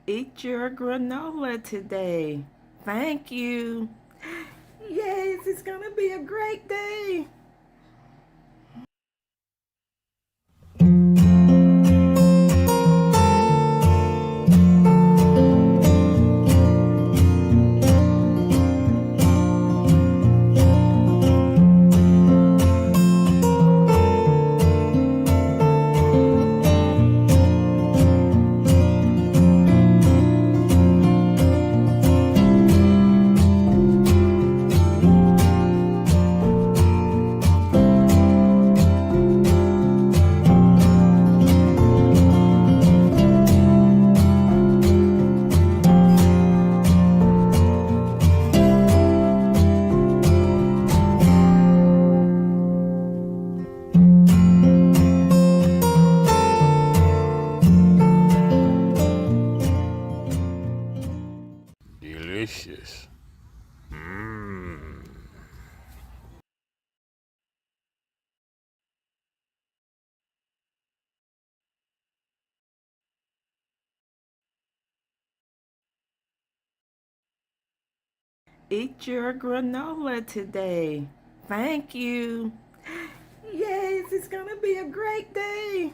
Eat your granola today. Thank you. Yes, it's gonna be a great day. Delicious. Mmm. Eat your granola today. Thank you. Yes, it's gonna be a great day.